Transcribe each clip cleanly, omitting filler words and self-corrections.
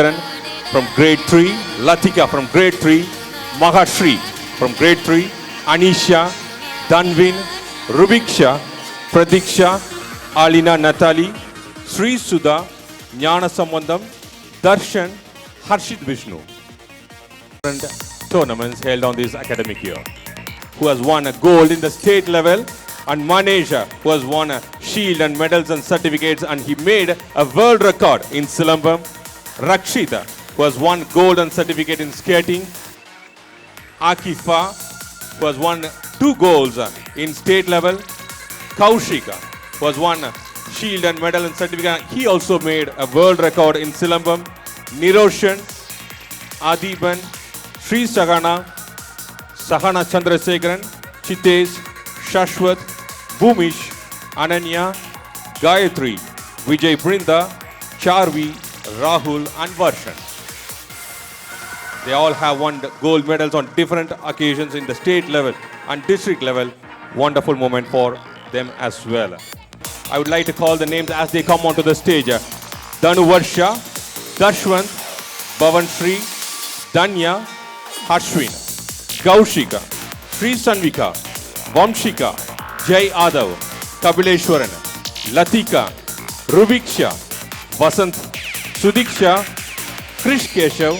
Chandrasekharan from grade 3, Latika from grade 3, Mahashri from grade 3, Anisha, Danvin, Rubiksha, Pradiksha, Alina Natali, Sri Sudha, Jnana Sambandham, Darshan, Harshit Vishnu. Tournaments held on this academic year. Who has won a gold in the state level, and Manesha, who has won a shield and medals and certificates, and he made a world record in Silambam. Rakshita, who has won gold and certificate in skating. Akifa, who has won 2 golds in state level. Kaushika, who has won a shield and medal and certificate. He also made a world record in Silambam. Niroshan, Adiban, Sri Sahana Chandrasekharan, Chitesh, Shashwat, Bhumish, Ananya, Gayatri, Vijay Brinda, Charvi, Rahul and Varshan. They all have won gold medals on different occasions in the state level and district level. Wonderful moment for them as well. I would like to call the names as they come onto the stage. Danu Varsha, Dashwant, Bhavan Shri, Danya, Ashwin, Kaushika, Sri Sanvika, Vamshika, Jai Adav, Kabileshwaran, Latika, Rubiksha, Vasant, Sudiksha, Krish Keshav,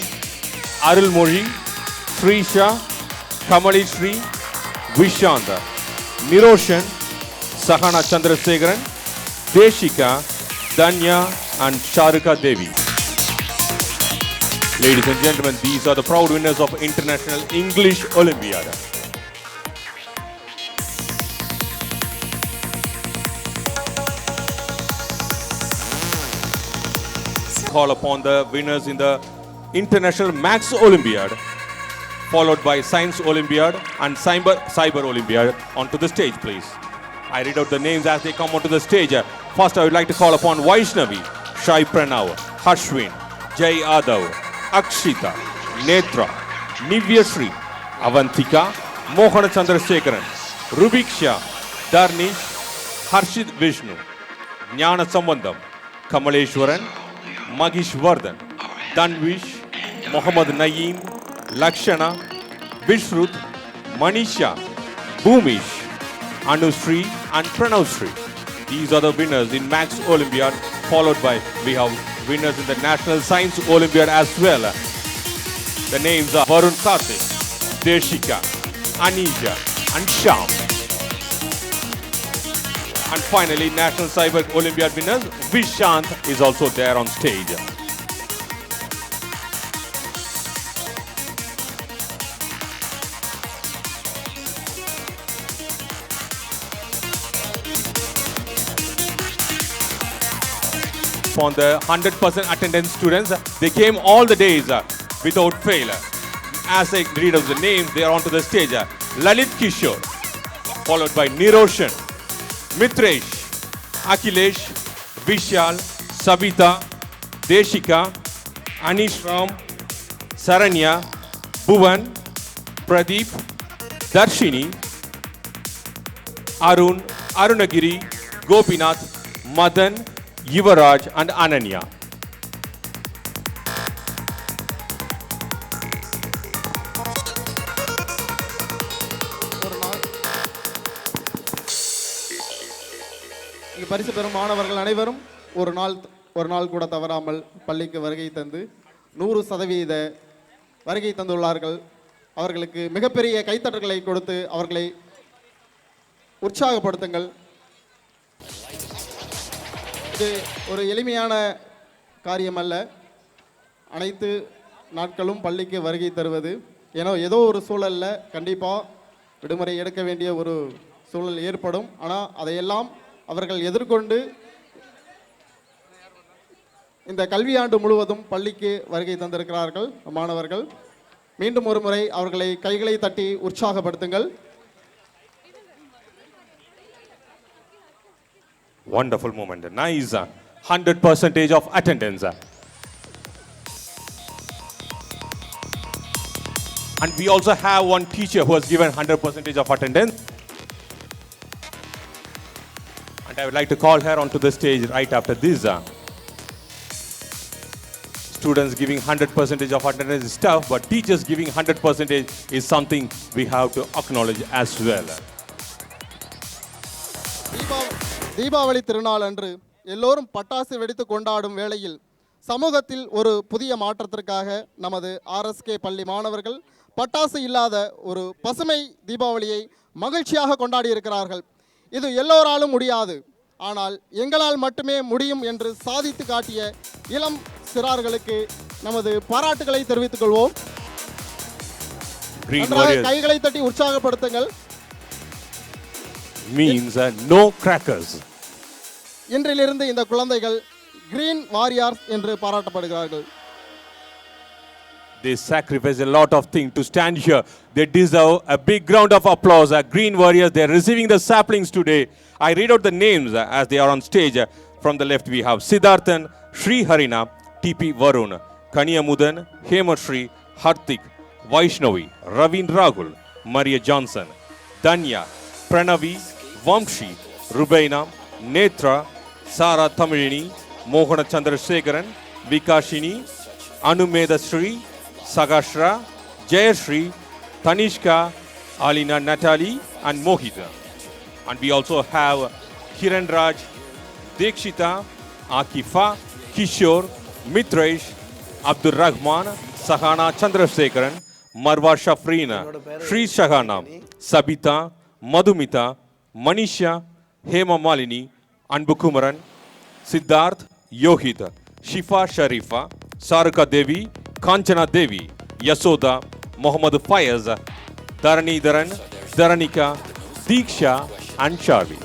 Arul Mori, Srisha, Kamali Shri, Vishanta, Niroshan, Sahana Chandrasekharan, Deshika, Danya and Sharika Devi. Ladies and gentlemen, these are the proud winners of International English Olympiad. Call upon the winners in the International Maths Olympiad, followed by Science Olympiad and Cyber Olympiad. Onto the stage, please. I read out the names as they come onto the stage. First, I would like to call upon Vaishnavi, Shai Pranav, Harshwin, Jai Adav, Akshita, Netra, Nivya Shri, Avantika, Mohana Chandrasekharan, Rubiksha, Darnish, Harshit Vishnu, Jnana Sambandham, Kamaleshwaran, Magish Vardhan, Danvish, Mohammad Naeem, Lakshana, Vishruth, Manisha, Bhumish, Anushree and Pranavshree. These are the winners in Maths Olympiad, followed by we have winners in the National Science Olympiad as well. The names are Varun Karthik, Deshika, Anisha and Sham. And finally, National Cyber Olympiad winners, Vishant is also there on stage. On the 100% attendance students, they came all the days without fail. As I read out the names, they are onto the stage. Lalit Kishore, followed by Niroshan, Mitresh, Akhilesh, Vishal, Sabita, Deshika, Anish Ram, Saranya, Bhuvan, Pradeep, Darshini, Arun, Arunagiri, Gopinath, Madan, Yuvaraj and Ananya. பரிசு பெறும் மாணவர்கள் அனைவரும் ஒரு நாள் கூட தவறாமல் பள்ளிக்கு வருகை தந்து 100% வருகை தந்துள்ளார்கள். அவர்களுக்கு மிகப்பெரிய கைத்தட்டல்களை கொடுத்து அவர்களை உற்சாகப்படுத்துங்கள். இது ஒரு எளிமையான காரியம் அல்ல. அனைத்து நாட்களும் பள்ளிக்கு வருகை தருவது ஏதோ ஒரு சூழல்ல கண்டிப்பாக விடுமுறை எடுக்க வேண்டிய ஒரு சூழல் ஏற்படும். ஆனால் அதையெல்லாம் அவர்கள் எதிர்கொண்டு இந்த கல்வியாண்டு முழுவதும் பள்ளிக்கு வருகை தந்திருக்கிறார்கள் மாணவர்கள். மீண்டும் ஒரு முறை அவர்களை கைகளை தட்டி உற்சாகப்படுத்துங்கள். Wonderful moment. Nice. 100% of attendance. And we also have one teacher who has given 100% of attendance. And I would like to call her onto the stage right after this. students giving 100% of attendance is tough, but teachers giving 100% is something we have to acknowledge as well. Deepavali திருநாள் அன்று எல்லோரும் பட்டாசு வெடித்து கொண்டாடும் வேளையில் சமூகத்தில் ஒரு புதிய மாற்றத்திற்காக நமது ஆர்எஸ்கே பள்ளி மாணவர்கள் பட்டாசு இல்லாத ஒரு பசுமை தீபாவளியை மகிழ்ச்சியாக கொண்டாடி இருக்கிறார்கள். இது எல்லோராலும் முடியாது, ஆனால் எங்களால் மட்டுமே முடியும் என்று சாதித்து காட்டிய இளம் சிறார்களுக்கு நமது பாராட்டுகளை தெரிவித்துக் கொள்வோம். கைகளை தட்டி உற்சாகப்படுத்துங்கள். Means no crackers. இன்றிலிருந்து இந்த குழந்தைகள் கிரீன் வாரியர்ஸ் என்று பாராட்டப்படுகிறார்கள். They sacrifice a lot of things to stand here. They deserve a big round of applause. Green Warriors, they are receiving the saplings today. I read out the names as they are on stage. From the left we have Siddharthan, Sri Harina, TP Varun, Kaniyamudan, Hemashri, Hartik, Vaishnavi, Ravin Rahul, Maria Johnson, Danya, Pranavi, Vamshi, Rubaina, Netra, Sara Tamilini, Mohana Chandrasekharan, Vikashini, Anumeda Sri, Sagashra, Jayashri, Tanishka, Alina Natali, and Mohita. And we also have Kiran Raj, Dekshita, Akifa, Kishore, Mitresh, Abdur Rahman, Sahana Chandrasekharan, Marwa Shafrina, Sri Shahana, Sabita, Madhumita, Manisha, Hema Malini, Anbukumaran, Siddharth, Yohita, Shifa Sharifa, Sarika Devi, Kanchana Devi, Yasoda, Muhammad Fayaz, Dharanidharan, Dharanika, Deeksha, and Charlie.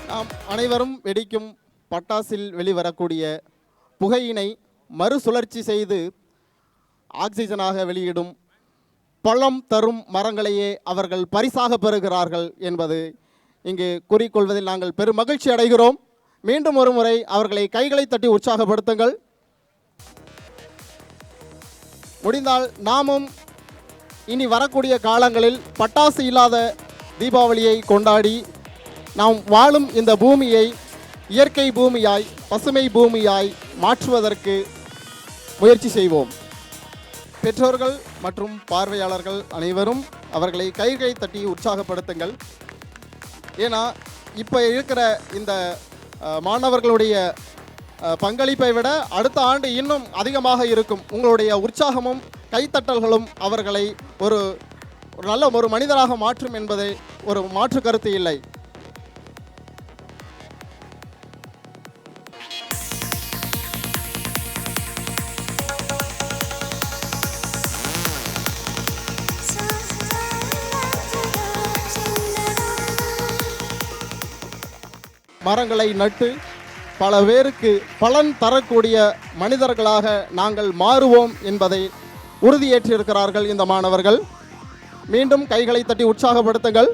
நாம் அனைவரும் வெடிக்கும் பட்டாசில் வெளிவரக்கூடிய புகையினை மறுசுழற்சி செய்து ஆக்சிஜனாக வெளியிடும் பழம் தரும் மரங்களையே அவர்கள் பரிசாக பெறுகிறார்கள் என்பது இங்கு கூறிக்கொள்வதில் நாங்கள் பெரும் மகிழ்ச்சி அடைகிறோம். மீண்டும் ஒரு முறை அவர்களை கைகளை தட்டி உற்சாகப்படுத்துங்கள். முடிந்தால் நாமும் இனி வரக்கூடிய காலங்களில் பட்டாசு இல்லாத தீபாவளியை கொண்டாடி நாம் வாழும் இந்த பூமியை இயற்கை பூமியாய் பசுமை பூமியாய் மாற்றுவதற்கு முயற்சி செய்வோம். பெற்றோர்கள் மற்றும் பார்வையாளர்கள் அனைவரும் அவர்களை கைகளை தட்டி உற்சாகப்படுத்துங்கள். ஏன்னா இப்போ இருக்கிற இந்த மாணவர்களுடைய பங்களிப்பை விட அடுத்த ஆண்டு இன்னும் அதிகமாக இருக்கும். உங்களுடைய உற்சாகமும் கைத்தட்டல்களும் அவர்களை ஒரு நல்ல ஒரு மனிதராக மாற்றும் என்பதை ஒரு மாற்று கருத்து இல்லை. மரங்களை நட்டு பல பேருக்கு பலன் தரக்கூடிய மனிதர்களாக நாங்கள் மாறுவோம் என்பதை உறுதியேற்றிருக்கிறார்கள் இந்த மாணவர்கள். மீண்டும் கைகளை தட்டி உற்சாகப்படுத்துங்கள்.